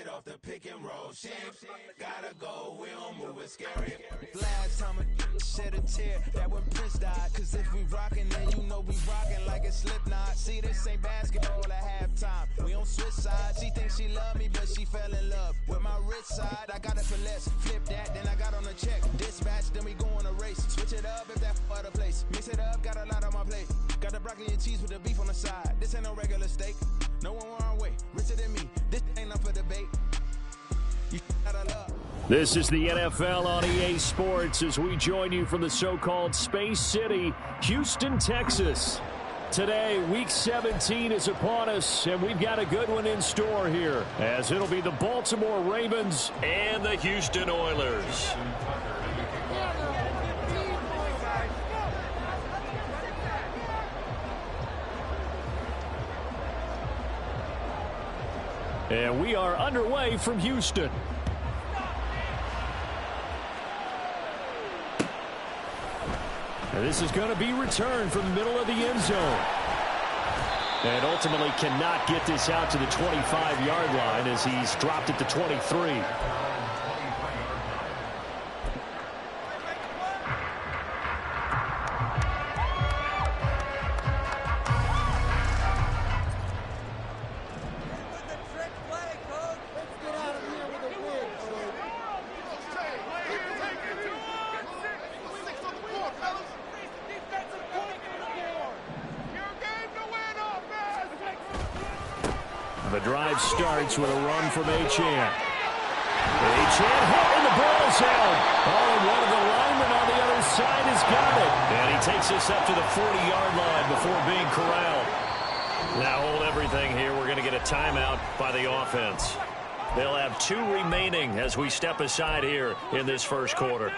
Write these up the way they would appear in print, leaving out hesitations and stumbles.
get off the pick and roll. Shit, gotta go, we don't move it scary. Last time a shed a tear, that when Prince died. Cause if we rockin', then you know we rockin' like a Slipknot. See, this ain't basketball at halftime. We on switch sides. She thinks she love me, but she fell in love with my rich side. I got it for less. Flip that, then I got on a check. Dispatch, then we go on a race. Switch it up if that other place. Mix it up, got a lot on my plate. Got the broccoli and cheese with the beef on the side. This ain't no regular steak. No one wrong way. Richer than me. This ain't up for debate. You gotta love. This is the NFL on EA Sports as we join you from the so-called Space City, Houston, Texas. Today, Week 17 is upon us, and we've got a good one in store here, as it'll be the Baltimore Ravens and the Houston Oilers. And we are underway from Houston. And this is going to be returned from the middle of the end zone. And ultimately cannot get this out to the 25-yard line as he's dropped it to 23. The drive starts with a run from Achane. Achane hit and the ball's out. Oh, and one of the linemen on the other side has got it. And he takes us up to the 40-yard line before being corralled. Now hold everything here. We're going to get a timeout by the offense. They'll have 2 remaining as we step aside here in this first quarter.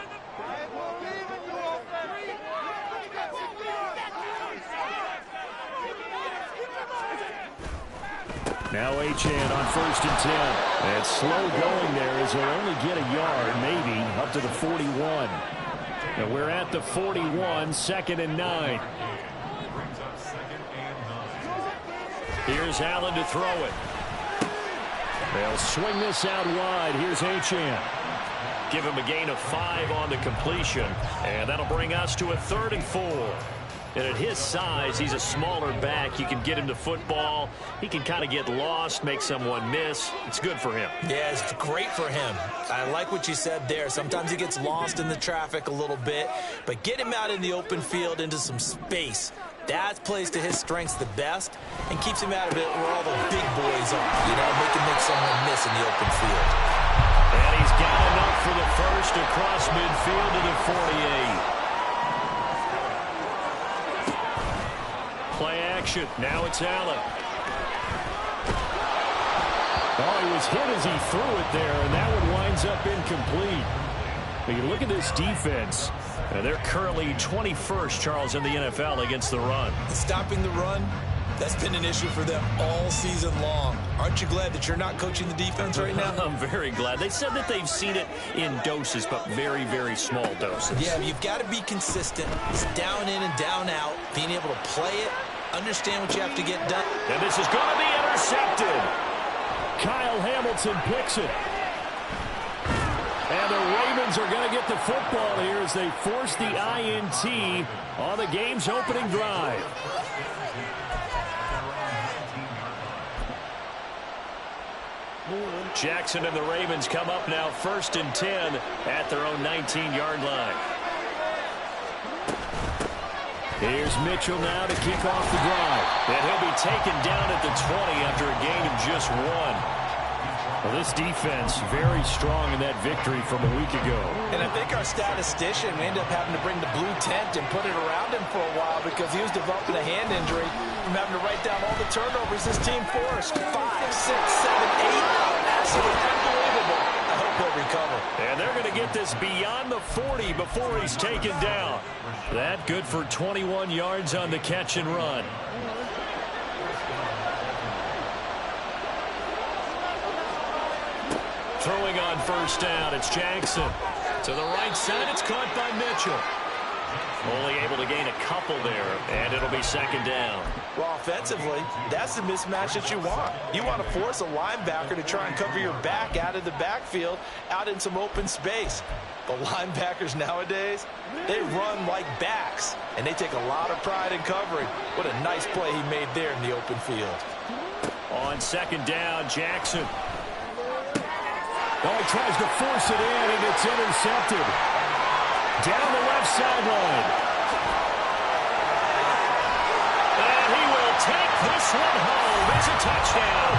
Now Achane on 1st and 10. And slow going there as he'll only get a yard, maybe, up to the 41. And we're at the 41, 2nd and 9. Here's Allen to throw it. They'll swing this out wide. Here's Achane. Give him a gain of 5 on the completion. And that'll bring us to a 3rd and 4. And at his size, he's a smaller back. You can get him to football. He can kind of get lost, make someone miss. It's good for him. Yeah, it's great for him. I like what you said there. Sometimes he gets lost in the traffic a little bit. But get him out in the open field into some space. That plays to his strengths the best and keeps him out of it where all the big boys are. You know, make someone miss in the open field. And he's got enough for the first across midfield to the 48. Play action. Now it's Allen. Oh, he was hit as he threw it there, and that one winds up incomplete. But you look at this defense. They're currently 21st, Charles, in the NFL against the run. Stopping the run, that's been an issue for them all season long. Aren't you glad that you're not coaching the defense right now? I'm very glad. They said that they've seen it in doses, but very, very small doses. Yeah, you've got to be consistent. It's down in and down out, being able to play it, understand what you have to get done. And this is going to be intercepted. Kyle Hamilton picks it. And the Ravens are going to get the football here as they force the INT on the game's opening drive. Jackson and the Ravens come up now 1st and 10 at their own 19-yard line. Here's Mitchell now to kick off the drive. And he'll be taken down at the 20 after a gain of just 1. Well, this defense very strong in that victory from a week ago. And I think our statistician ended up having to bring the blue tent and put it around him for a while because he was developing a hand injury from having to write down all the turnovers this team forced. 5, 6, 7, 8. Absolutely unbelievable. I hope he'll recover. And they're going to get this beyond the 40 before he's taken down. That good for 21 yards on the catch and run. Throwing on 1st down, it's Jackson. To the right side, it's caught by Mitchell. Only able to gain a couple there, and it'll be second down. Well, offensively, that's the mismatch that you want. You want to force a linebacker to try and cover your back out of the backfield, out in some open space. The linebackers nowadays, they run like backs, and they take a lot of pride in covering. What a nice play he made there in the open field. On second down, Jackson. Oh, he tries to force it in, and it's intercepted. Down the left sideline. And he will take this one home. It's a touchdown.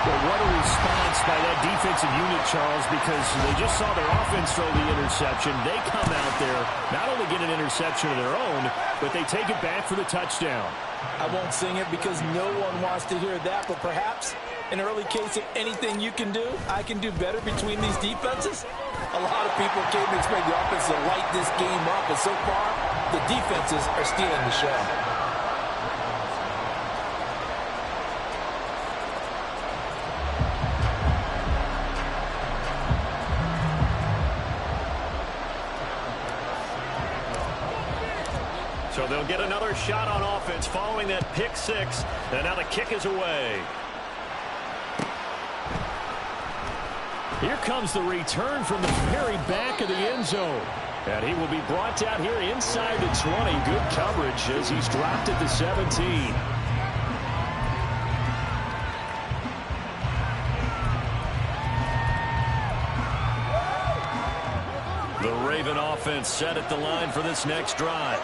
Well, what a response by that defensive unit, Charles, because they just saw their offense throw the interception. They come out there, not only get an interception of their own, but they take it back for the touchdown. I won't sing it because no one wants to hear that, but perhaps an early case of anything you can do, I can do better between these defenses. A lot of people came to expect the offense to light this game up, and so far, the defenses are stealing the show. So they'll get another shot on offense following that pick six, and now the kick is away. Here comes the return from the very back of the end zone. And he will be brought down here inside the 20. Good coverage as he's dropped at the 17. The Raven offense set at the line for this next drive.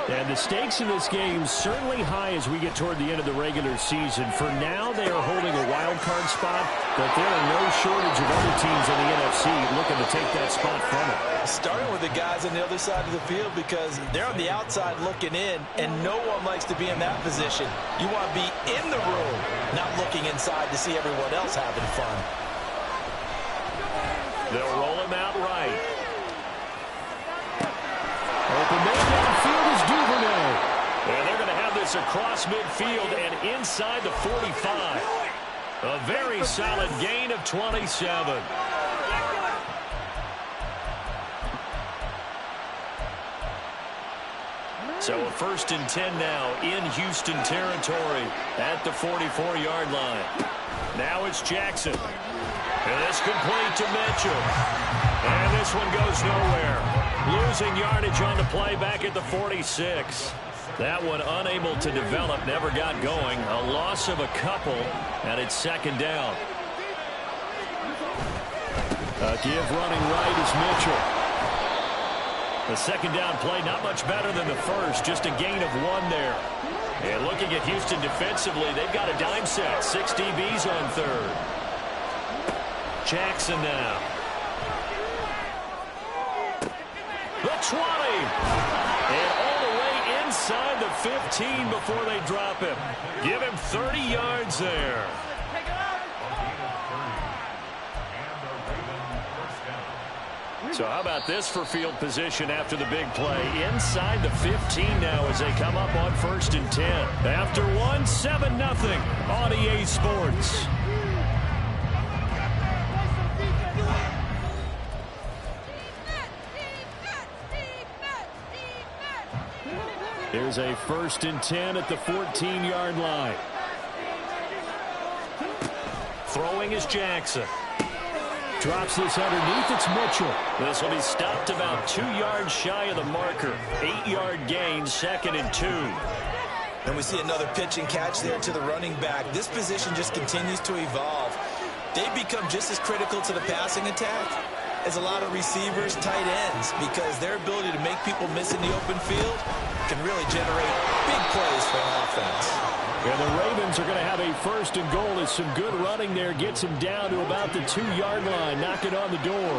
And the stakes in this game certainly high as we get toward the end of the regular season. For now, they are holding a wild card spot, but there are no shortage of other teams in the NFC looking to take that spot from it. Starting with the guys on the other side of the field because they're on the outside looking in, and no one likes to be in that position. You want to be in the room, not looking inside to see everyone else having fun. They'll roll him out right. Open man downfield is Duvernay. And they're going to have this across midfield and inside the 45. A very solid gain of 27. So a 1st and 10 now in Houston territory at the 44-yard line. Now it's Jackson. And it's complete to Mitchell. And this one goes nowhere. Losing yardage on the play back at the 46. That one unable to develop, never got going. A loss of a couple, and it's second down. A give running right is Mitchell. The second down play not much better than the first, just a gain of 1 there. And looking at Houston defensively, they've got a dime set. 6 DBs on third. Jackson now. The 20. And all the way inside the 15 before they drop him. Give him 30 yards there. So how about this for field position after the big play? Inside the 15 now as they come up on 1st and 10. After 1, 7-0 on EA Sports. Here's a 1st and 10 at the 14-yard line. Throwing is Jackson. Drops this underneath, it's Mitchell. This will be stopped about 2 yards shy of the marker. 8-yard gain, 2nd and 2. And we see another pitch and catch there to the running back. This position just continues to evolve. They become just as critical to the passing attack as a lot of receivers, tight ends, because their ability to make people miss in the open field can really generate big plays for an offense. And the Ravens are going to have a 1st and goal as some good running there gets him down to about the 2-yard line, knocking on the door.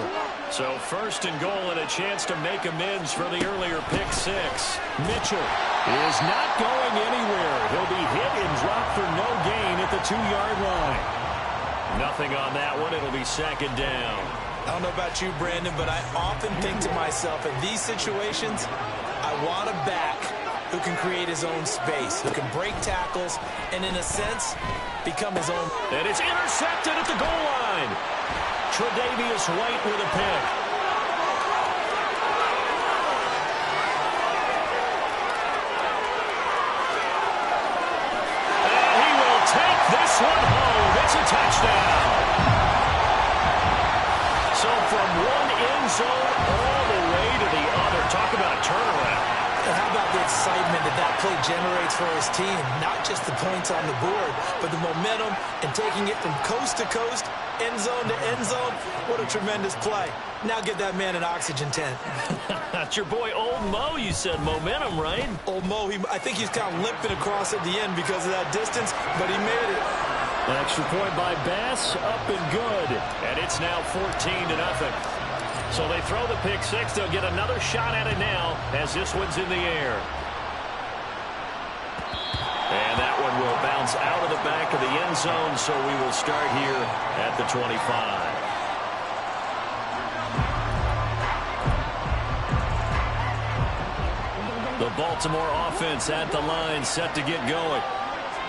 So 1st and goal and a chance to make amends for the earlier pick 6. Mitchell is not going anywhere. He'll be hit and dropped for no gain at the 2-yard line. Nothing on that one. It'll be 2nd down. I don't know about you, Brandon, but I often think to myself, in these situations, I want a back who can create his own space, who can break tackles, and in a sense, become his own. And it's intercepted at the goal line. Tre'Davious White with a pick. for his team. Not just the points on the board, but the momentum and taking it from coast to coast, end zone to end zone. What a tremendous play. Now get that man an oxygen tent. That's your boy Old Mo, you said. Momentum, right? Old Mo, I think he's kind of limping across at the end because of that distance, but he made it. An extra point by Bass, up and good. And it's now 14-0. So they throw the pick six. They'll get another shot at it now as this one's in the air. And that one will bounce out of the back of the end zone, so we will start here at the 25. The Baltimore offense at the line, set to get going.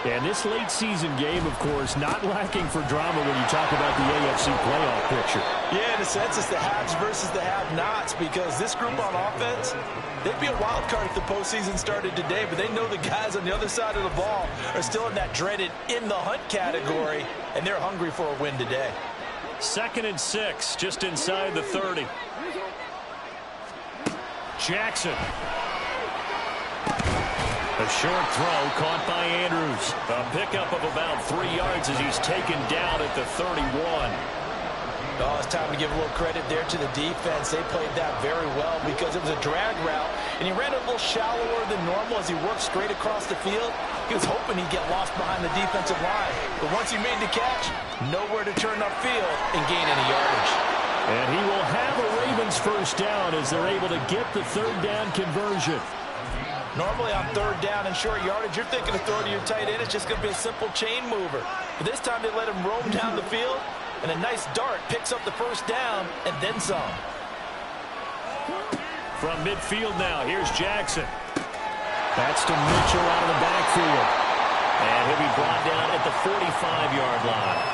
And this late season game, of course, not lacking for drama when you talk about the AFC playoff picture. Yeah, in a sense, it's the haves versus the have-nots, because this group on offense, they'd be a wild card if the postseason started today, but they know the guys on the other side of the ball are still in that dreaded in-the-hunt category, and they're hungry for a win today. 2nd and 6, just inside the 30. Jackson. A short throw caught by Andrews. A pickup of about 3 yards as he's taken down at the 31. Oh, it's time to give a little credit there to the defense. They played that very well because it was a drag route, and he ran a little shallower than normal as he worked straight across the field. He was hoping he'd get lost behind the defensive line. But once he made the catch, nowhere to turn upfield and gain any yardage. And he will have a Ravens first down as they're able to get the 3rd down conversion. Normally on 3rd down and short yardage, you're thinking of throwing to your tight end. It's just going to be a simple chain mover. But this time they let him roam down the field, and a nice dart picks up the first down and then some. From midfield now, here's Jackson. That's to Mitchell out of the backfield. And he'll be brought down at the 45-yard line.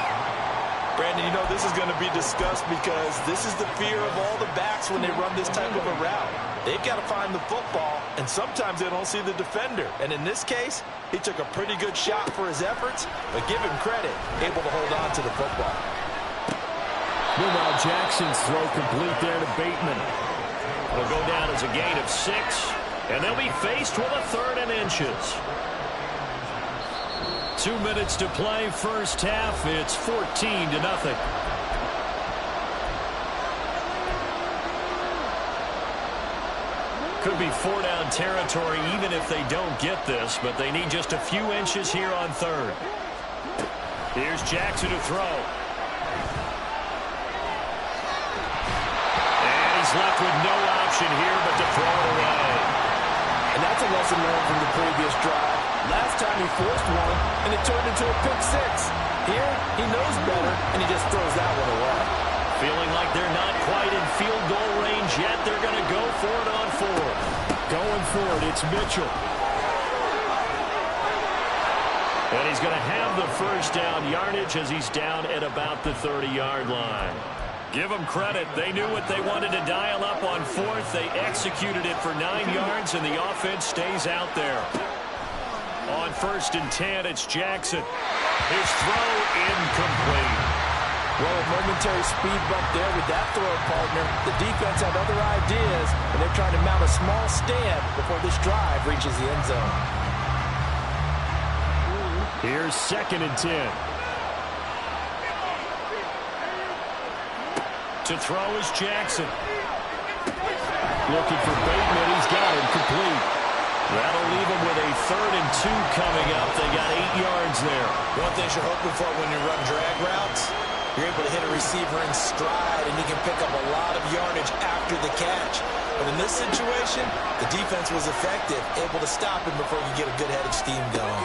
Brandon, you know this is going to be discussed because this is the fear of all the backs when they run this type of a route. They've got to find the football, and sometimes they don't see the defender. And in this case, he took a pretty good shot for his efforts, but give him credit, able to hold on to the football. Meanwhile, Jackson's throw complete there to Bateman. It'll go down as a gain of 6, and they'll be faced with a 3rd and inches. 2 minutes to play, first half. It's 14-0. Could be 4-down territory even if they don't get this, but they need just a few inches here on 3rd. Here's Jackson to throw. And he's left with no option here but to throw it away. And that's a lesson learned from the previous drive. Last time he forced one, and it turned into a pick 6. Here, he knows better, and he just throws that one away. Feeling like they're not quite in field goal range yet. They're going to go for it on 4th. Going for it, it's Mitchell. And he's going to have the first down yardage as he's down at about the 30-yard line. Give them credit. They knew what they wanted to dial up on 4th. They executed it for 9 yards, and the offense stays out there. On 1st and 10, it's Jackson. His throw incomplete. Well, a momentary speed bump there with that throw partner. The defense had other ideas, and they're trying to mount a small stand before this drive reaches the end zone. Here's 2nd and 10. To throw is Jackson. Looking for Bateman. He's got him complete. That'll leave him with a 3rd and 2 coming up. They got 8 yards there. One thing you're hoping for when you run drag routes, you're able to hit a receiver in stride, and you can pick up a lot of yardage after the catch. But in this situation, the defense was effective, able to stop him before you get a good head of steam going.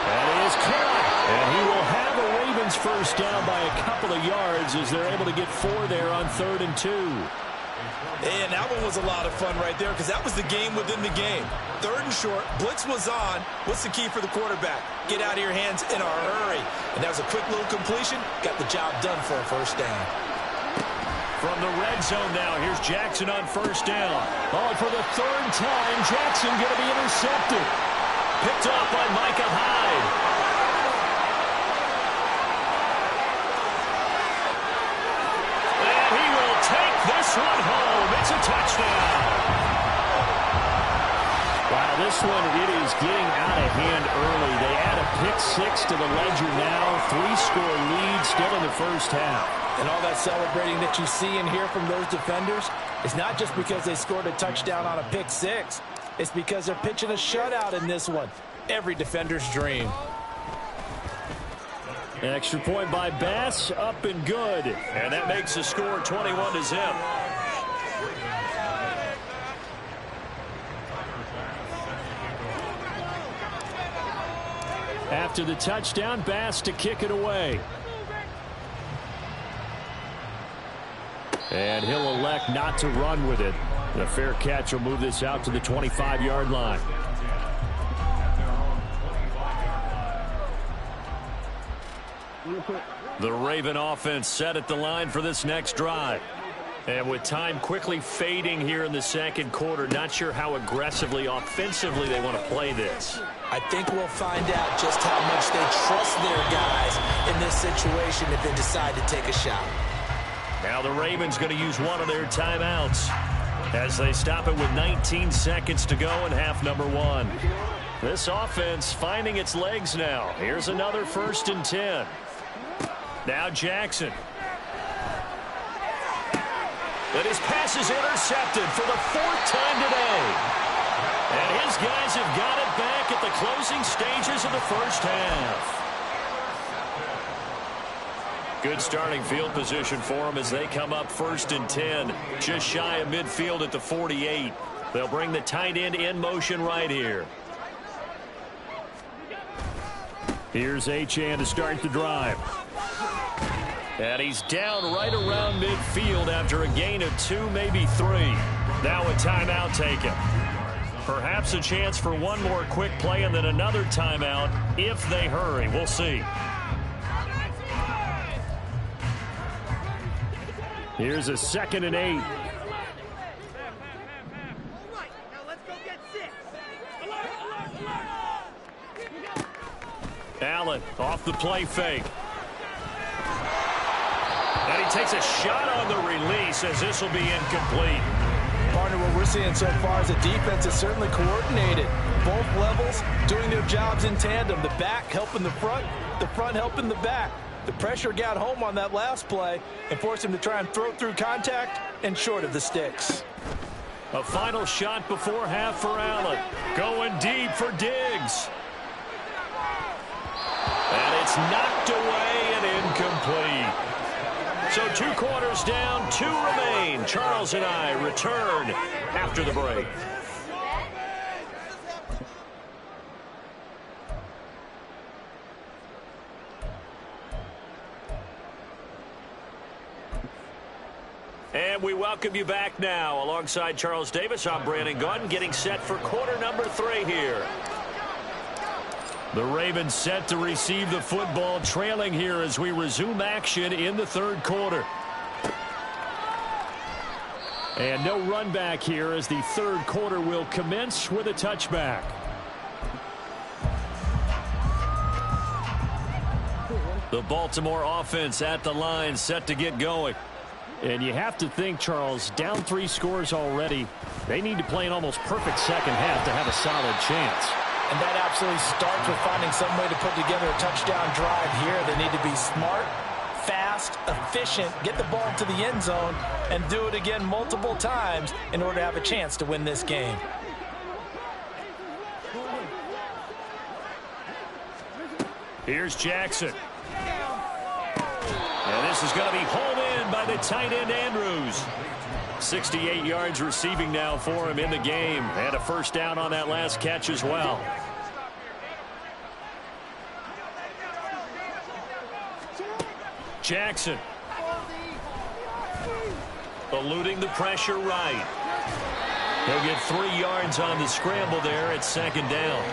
That is caught. And he will have a Ravens first down by a couple of yards as they're able to get 4 there on 3rd and 2. And that one was a lot of fun right there because that was the game within the game. 3rd and short, blitz was on. What's the key for the quarterback? Get out of your hands in a hurry. And that was a quick little completion. Got the job done for a first down. From the red zone now, here's Jackson on first down. Oh, and for the 3rd time, Jackson going to be intercepted. Picked off by Micah Hyde. And he will take this one home. It's a touchdown. Wow, this one, it is getting out of hand early. They add a pick-6 to the ledger now. 3-score lead still in the first half. And all that celebrating that you see and hear from those defenders is not just because they scored a touchdown on a pick-6. It's because they're pitching a shutout in this one. Every defender's dream. Extra point by Bass, up and good. And that makes the score 21-0. After the touchdown, Bass to kick it away. And he'll elect not to run with it. The fair catch will move this out to the 25-yard line. The Raven offense set at the line for this next drive. And with time quickly fading here in the second quarter, not sure how aggressively, offensively they want to play this. I think we'll find out just how much they trust their guys in this situation if they decide to take a shot. Now the Ravens going to use one of their timeouts as they stop it with 19 seconds to go in half number 1. This offense finding its legs now. Here's another 1st and 10. Now Jackson. And his pass is intercepted for the 4th time today. And his guys have got it back at the closing stages of the first half. Good starting field position for them as they come up 1st and 10. Just shy of midfield at the 48. They'll bring the tight end in motion right here. Here's Achane to start the drive. And he's down right around midfield after a gain of 2, maybe 3. Now a timeout taken. Perhaps a chance for one more quick play and then another timeout if they hurry. We'll see. Here's a 2nd and 8. Allen off the play fake. And he takes a shot on the release as this will be incomplete. Partner, what we're seeing so far is the defense is certainly coordinated. Both levels doing their jobs in tandem. The back helping the front helping the back. The pressure got home on that last play and forced him to try and throw through contact and short of the sticks. A final shot before half for Allen. Going deep for Diggs. And it's knocked away and incomplete. So 2 quarters down, 2 remain. Charles and I return after the break. And we welcome you back now. Alongside Charles Davis, I'm Brandon Gaudin, getting set for quarter number 3 here. The Ravens set to receive the football, trailing here as we resume action in the 3rd quarter. And no run back here as the 3rd quarter will commence with a touchback. The Baltimore offense at the line, set to get going. And you have to think, Charles, down 3 scores already. They need to play an almost perfect second half to have a solid chance. And that absolutely starts with finding some way to put together a touchdown drive here. They need to be smart, fast, efficient, get the ball to the end zone, and do it again multiple times in order to have a chance to win this game. Here's Jackson. And this is going to be hauled in by the tight end Andrews. 68 yards receiving now for him in the game. And a 1st down on that last catch as well. Jackson. Eluding the pressure right. He'll get 3 yards on the scramble there at 2nd down.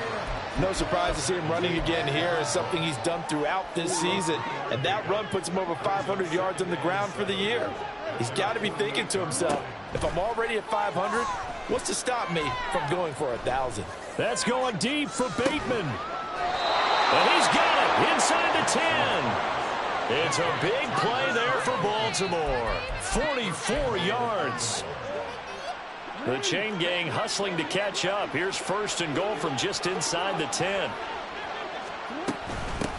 No surprise to see him running again here. It's something he's done throughout this season. And that run puts him over 500 yards on the ground for the year. He's got to be thinking to himself, if I'm already at 500, what's to stop me from going for 1,000? That's going deep for Bateman. And he's got it inside the 10. It's a big play there for Baltimore. 44 yards. The chain gang hustling to catch up. Here's 1st and goal from just inside the 10.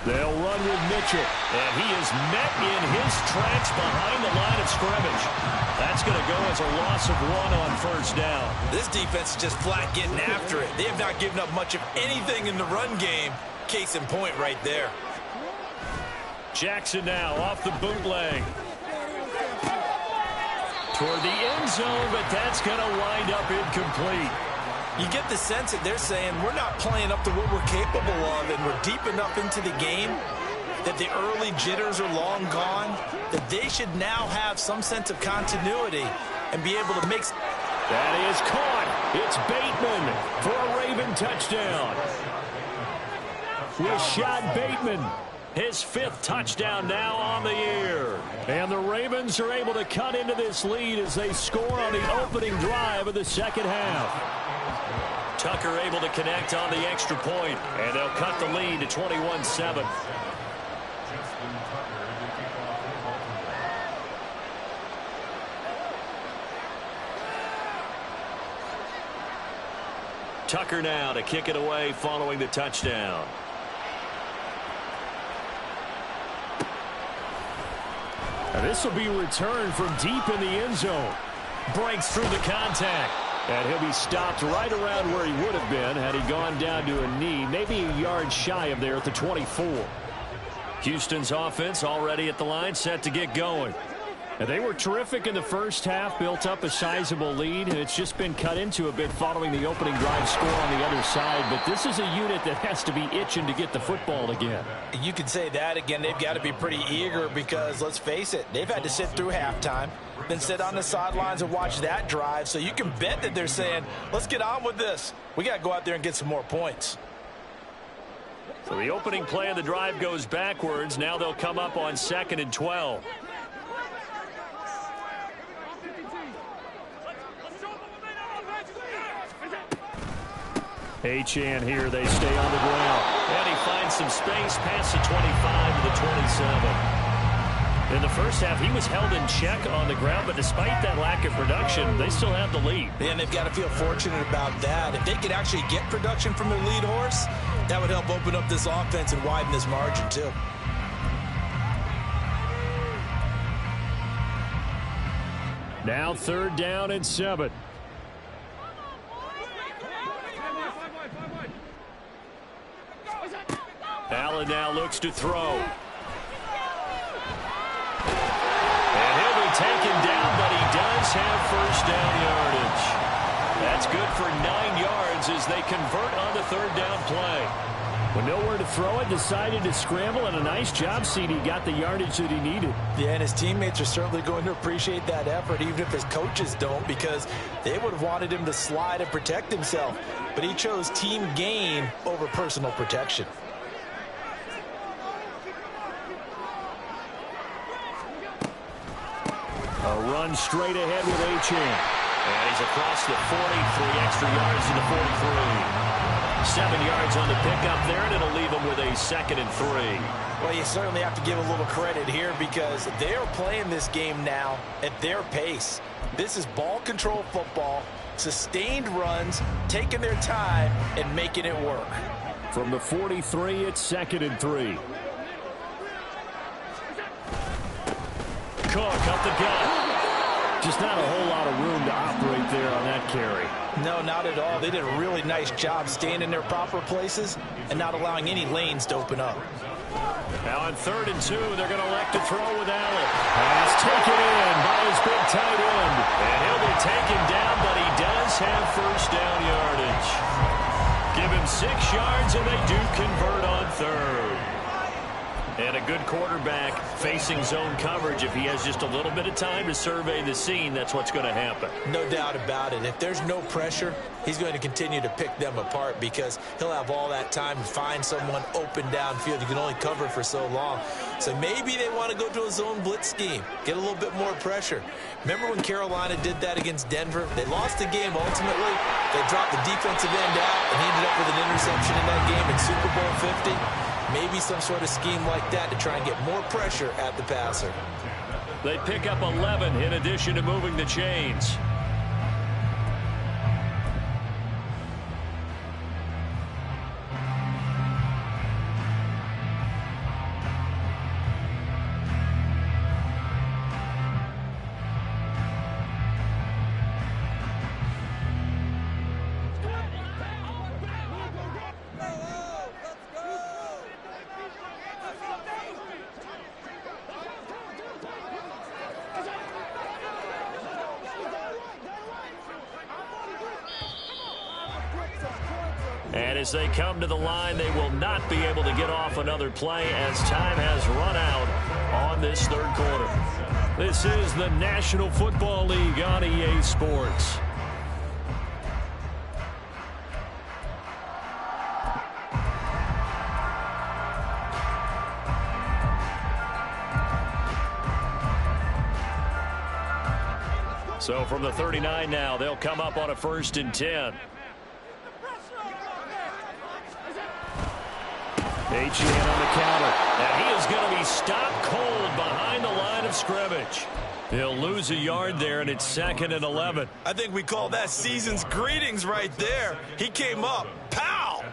They'll run with Mitchell. And he is met in his tracks behind the line of scrimmage. That's going to go as a loss of 1 on 1st down. This defense is just flat getting after it. They have not given up much of anything in the run game. Case in point right there. Jackson now off the bootleg. Toward the end zone, but that's going to wind up incomplete. You get the sense that they're saying we're not playing up to what we're capable of, and we're deep enough into the game that the early jitters are long gone, that they should now have some sense of continuity and be able to make... That is caught. It's Bateman for a Raven touchdown. Rashad Bateman, his 5th touchdown now on the year. And the Ravens are able to cut into this lead as they score on the opening drive of the second half. Tucker able to connect on the extra point, and they'll cut the lead to 21-7. Tucker now to kick it away following the touchdown. And this will be returned from deep in the end zone. Breaks through the contact. And he'll be stopped right around where he would have been had he gone down to a knee, maybe a yard shy of there at the 24. Houston's offense already at the line, set to get going. And they were terrific in the first half, built up a sizable lead, and it's just been cut into a bit following the opening drive score on the other side. But this is a unit that has to be itching to get the football again. You could say that again. They've got to be pretty eager because, let's face it, they've had to sit through halftime, then sit on the sidelines and watch that drive. So you can bet that they're saying, let's get on with this. We got to go out there and get some more points. So the opening play of the drive goes backwards. Now they'll come up on 2nd and 12. Achane here, they stay on the ground. And he finds some space past the 25 to the 27. In the first half, he was held in check on the ground, but despite that lack of production, they still have the lead. And they've got to feel fortunate about that. If they could actually get production from their lead horse, that would help open up this offense and widen this margin, too. Now 3rd down and 7. Allen now looks to throw. And he'll be taken down, but he does have 1st down yardage. That's good for 9 yards as they convert on the 3rd down play. With nowhere to throw it, decided to scramble, and a nice job, CD. Got the yardage that he needed. Yeah, and his teammates are certainly going to appreciate that effort, even if his coaches don't, because they would have wanted him to slide and protect himself. But he chose team gain over personal protection. A run straight ahead with Achane. And he's across the 40, 3 extra yards to the 43. 7 yards on the pickup there, and it'll leave him with a 2nd and 3. Well, you certainly have to give a little credit here because they're playing this game now at their pace. This is ball control football, sustained runs, taking their time and making it work. From the 43, it's 2nd and 3. Cook up the gut. Just not a whole lot of room to operate there on that carry. No, not at all. They did a really nice job staying in their proper places and not allowing any lanes to open up. Now on 3rd and 2, they're going to elect to throw with Allen. Pass taken in by his big tight end. And he'll be taken down, but he does have 1st down yardage. Give him 6 yards, and they do convert on 3rd. And a good quarterback facing zone coverage. If he has just a little bit of time to survey the scene, that's what's going to happen. No doubt about it. If there's no pressure, he's going to continue to pick them apart because he'll have all that time to find someone open downfield. You can only cover for so long. So maybe they want to go to a zone blitz scheme, get a little bit more pressure. Remember when Carolina did that against Denver? They lost the game ultimately. They dropped the defensive end out, and he ended up with an interception in that game in Super Bowl 50. Maybe some sort of scheme like that to try and get more pressure at the passer. They pick up 11 in addition to moving the chains. And as they come to the line, they will not be able to get off another play as time has run out on this third quarter. This is the National Football League on EA Sports. So from the 39 now, they'll come up on a 1st and 10. Etienne on the counter, and he is going to be stopped cold behind the line of scrimmage. He'll lose a yard there, and it's 2nd and 11. I think we call that season's greetings right there. He came up, pow!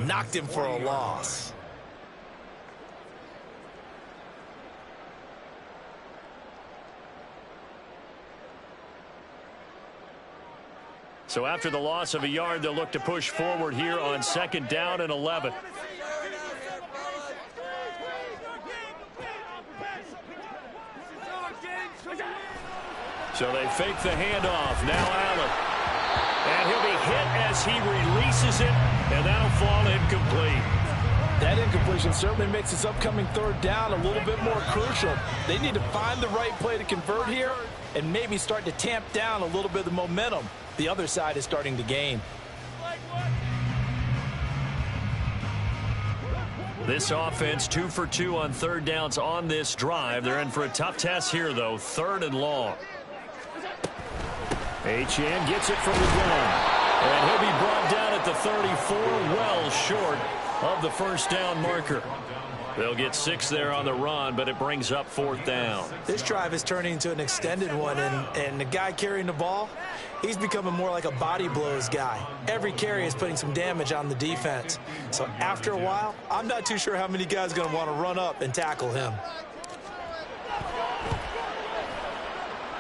Knocked him for a loss. So after the loss of a yard, they'll look to push forward here on 2nd down and 11. So they fake the handoff. Now Allen. And he'll be hit as he releases it, and that'll fall incomplete. That incompletion certainly makes this upcoming 3rd down a little bit more crucial. They need to find the right play to convert here and maybe start to tamp down a little bit of the momentum the other side is starting to gain. This offense 2 for 2 on 3rd downs on this drive. They're in for a tough test here, though. 3rd and long. Etienne gets it from the gun. And he'll be brought down at the 34, well short of the 1st down marker. They'll get 6 there on the run, but it brings up 4th down. This drive is turning into an extended one, and the guy carrying the ball, he's becoming more like a body blows guy. Every carry is putting some damage on the defense. So after a while, I'm not too sure how many guys are going to want to run up and tackle him.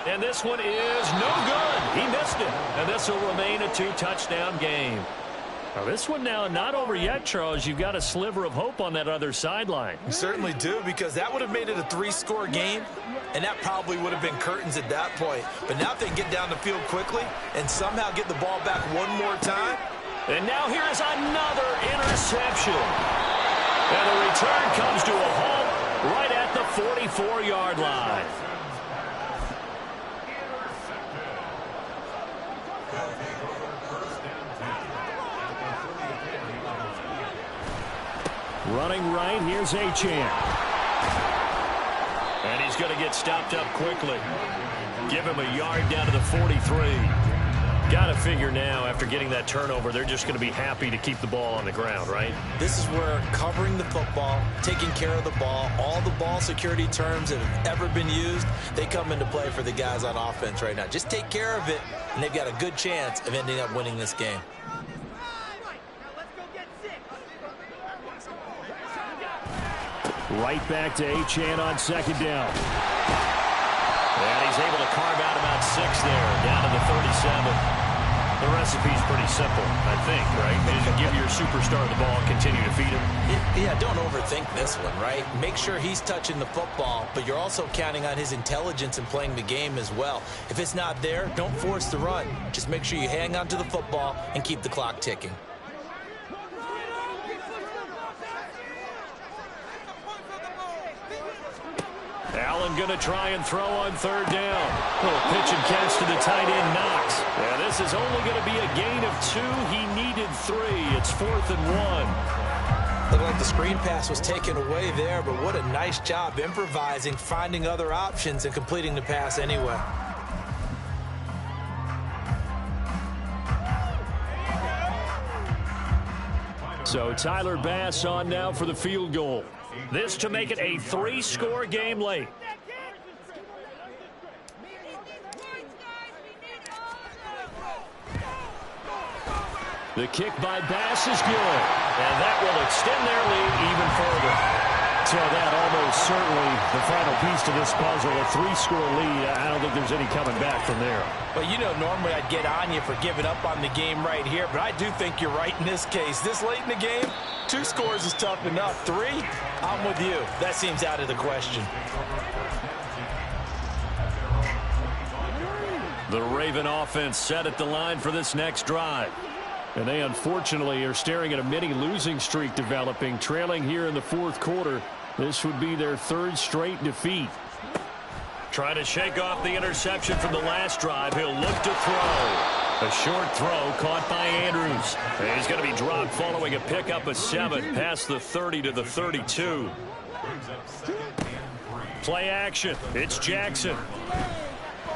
And this one is no good. He missed it. And this will remain a 2-touchdown game. Now this one now not over yet, Charles. You've got a sliver of hope on that other sideline. You certainly do, because that would have made it a 3-score game, and that probably would have been curtains at that point. But now if they can get down the field quickly and somehow get the ball back one more time. And now here is another interception. And the return comes to a halt right at the 44-yard line. Running right, here's Etienne. And he's going to get stopped up quickly. Give him a yard down to the 43. Got to figure now, after getting that turnover, they're just going to be happy to keep the ball on the ground, right? This is where covering the football, taking care of the ball, all the ball security terms that have ever been used, they come into play for the guys on offense right now. Just take care of it, and they've got a good chance of ending up winning this game. Right back to Etienne on 2nd down. And he's able to carve out about 6 there, down to the 37. The recipe's pretty simple, I think, right? Just give your superstar the ball, continue to feed him. Yeah, don't overthink this one, right? Make sure he's touching the football, but you're also counting on his intelligence in playing the game as well. If it's not there, don't force the run. Just make sure you hang on to the football and keep the clock ticking. Allen going to try and throw on 3rd down. Little pitch and catch to the tight end, Knox. And this is only going to be a gain of 2. He needed 3. It's 4th and 1. Looked like the screen pass was taken away there, but what a nice job improvising, finding other options, and completing the pass anyway. So Tyler Bass on now for the field goal. This to make it a 3-score game late. The kick by Bass is good. And that will extend their lead even further. So that almost certainly the final piece to this puzzle, a 3-score lead. I don't think there's any coming back from there. Well, you know, normally I'd get on you for giving up on the game right here, but I do think you're right in this case. This late in the game, 2 scores is tough enough. 3, I'm with you. That seems out of the question. The Raven offense set at the line for this next drive. And they unfortunately are staring at a mini losing streak developing, trailing here in the fourth quarter. This would be their third straight defeat. Trying to shake off the interception from the last drive. He'll look to throw. A short throw caught by Andrews. And he's going to be dropped following a pickup of 7 past the 30 to the 32. Play action. It's Jackson.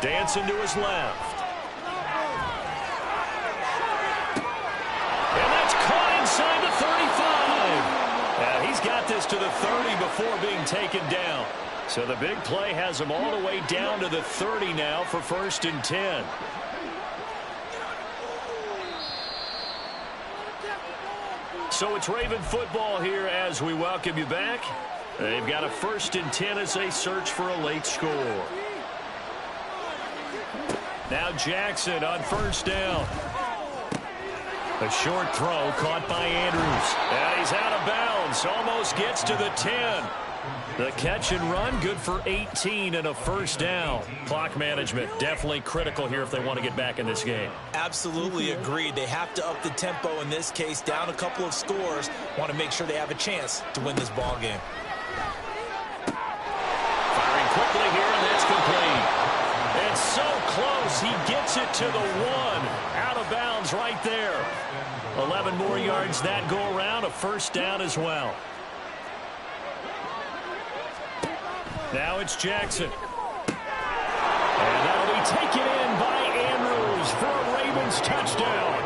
Dancing to his left. And that's caught inside the 35. And he's got this to the 30 before being taken down. So the big play has him all the way down to the 30 now for 1st and 10. So it's Raven football here as we welcome you back. They've got a 1st and 10 as they search for a late score. Now Jackson on 1st down. A short throw caught by Andrews. And he's out of bounds. Almost gets to the 10. The catch and run, good for 18 and a 1st down. Clock management, definitely critical here if they want to get back in this game. Absolutely agreed. They have to up the tempo in this case, down a couple of scores. Want to make sure they have a chance to win this ball game. Firing quickly here, and that's complete. It's so close, he gets it to the 1. Out of bounds right there. 11 more yards that go around, a 1st down as well. Now it's Jackson. And that'll be taken in by Andrews for a Ravens touchdown.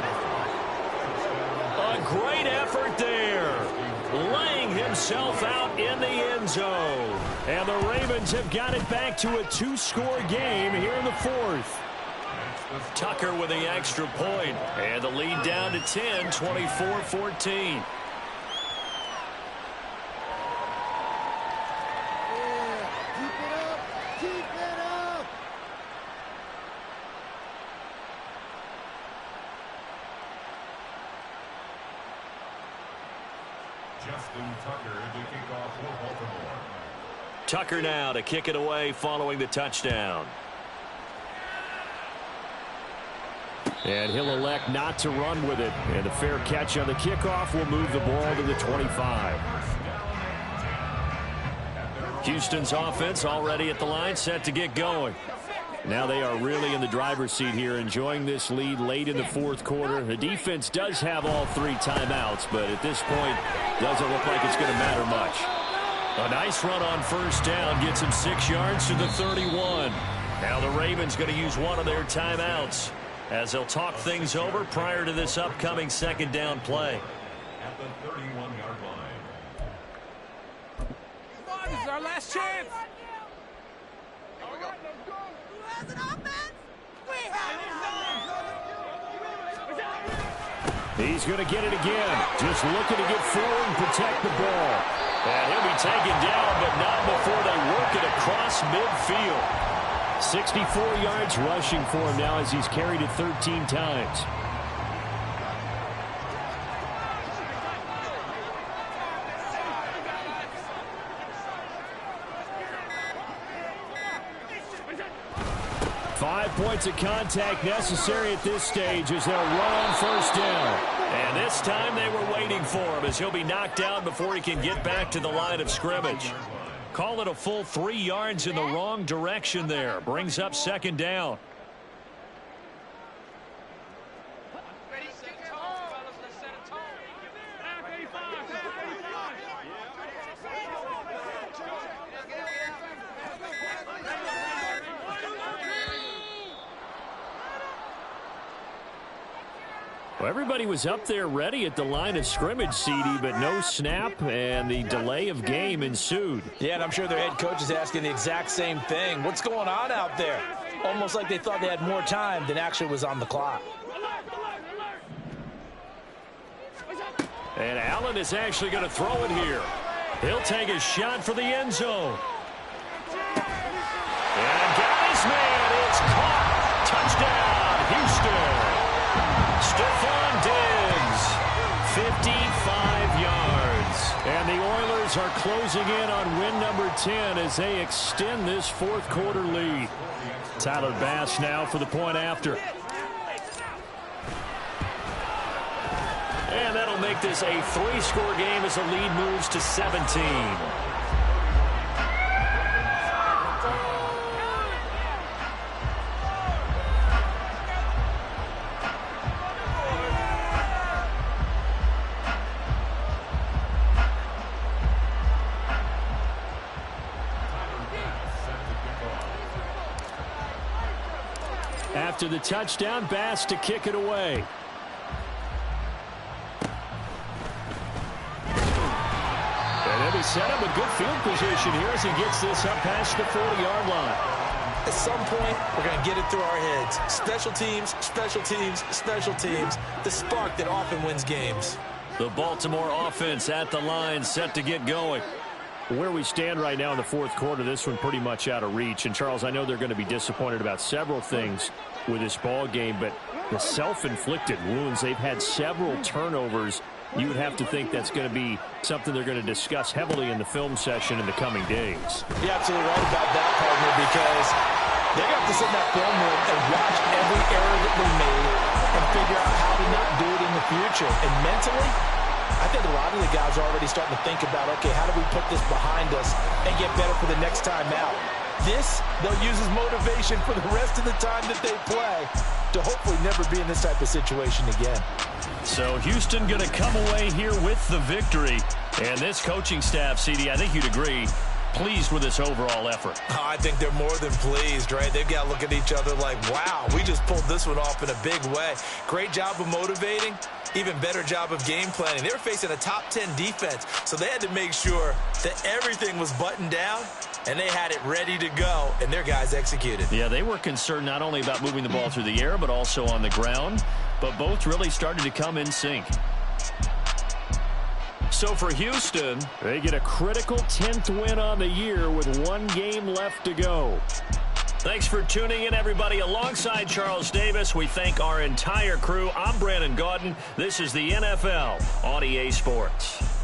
A great effort there. Laying himself out in the end zone. And the Ravens have got it back to a 2-score game here in the 4th. Tucker with the extra point. And the lead down to 10, 24-14. Tucker now to kick it away following the touchdown. And he'll elect not to run with it. And a fair catch on the kickoff will move the ball to the 25. Houston's offense already at the line, set to get going. Now they are really in the driver's seat here, enjoying this lead late in the 4th quarter. The defense does have all 3 timeouts, but at this point, doesn't look like it's going to matter much. A nice run on 1st down gets him 6 yards to the 31. Now the Ravens going to use one of their timeouts as they'll talk things over prior to this upcoming 2nd down play. At the 31-yard line. Come on, this is our last chance. He's going to get it again. Just looking to get forward and protect the ball. And he'll be taken down, but not before they work it across midfield. 64 yards rushing for him now as he's carried it 13 times. Five points of contact necessary at this stage as they'll run on 1st down. And this time they were waiting for him as he'll be knocked down before he can get back to the line of scrimmage. Call it a full 3 yards in the wrong direction there. Brings up 2nd down. Well, everybody was up there ready at the line of scrimmage, CD, but no snap, and the delay of game ensued. Yeah, and I'm sure their head coach is asking the exact same thing. What's going on out there? Almost like they thought they had more time than actually was on the clock. And Allen is actually going to throw it here. He'll take a shot for the end zone. And got his man. It's caught. Touchdown, Houston. Stephon Diggs, 55 yards. And the Oilers are closing in on win number 10 as they extend this 4th quarter lead. Tyler Bass now for the point after. And that'll make this a 3-score game as the lead moves to 17. After the touchdown, Bass to kick it away. And he'll be set up with good field position here as he gets this up past the 40-yard line. At some point, we're going to get it through our heads. Special teams, special teams, special teams. The spark that often wins games. The Baltimore offense at the line, set to get going. Where we stand right now in the fourth quarter, this one pretty much out of reach. And, Charles, I know they're going to be disappointed about several things with this ball game, but the self-inflicted wounds, they've had several turnovers. You would have to think that's going to be something they're going to discuss heavily in the film session in the coming days. You're absolutely right about that, partner, because they're going to have to sit in that film room and watch every error that they made and figure out how to not do it in the future. And mentally, I think a lot of the guys are already starting to think about, okay, how do we put this behind us and get better for the next time out? This, they'll use as motivation for the rest of the time that they play to hopefully never be in this type of situation again. So Houston going to come away here with the victory. And this coaching staff, CD, I think you'd agree, pleased with this overall effort. Oh, I think they're more than pleased, right? They've got to look at each other like, wow, we just pulled this one off in a big way. Great job of motivating. Even better job of game planning. They were facing a top 10 defense, so they had to make sure that everything was buttoned down and they had it ready to go, and their guys executed. Yeah, they were concerned not only about moving the ball through the air, but also on the ground, but both really started to come in sync. So for Houston, they get a critical 10th win on the year with one game left to go. Thanks for tuning in, everybody. Alongside Charles Davis, we thank our entire crew. I'm Brandon Gaudin. This is the NFL on EA Sports.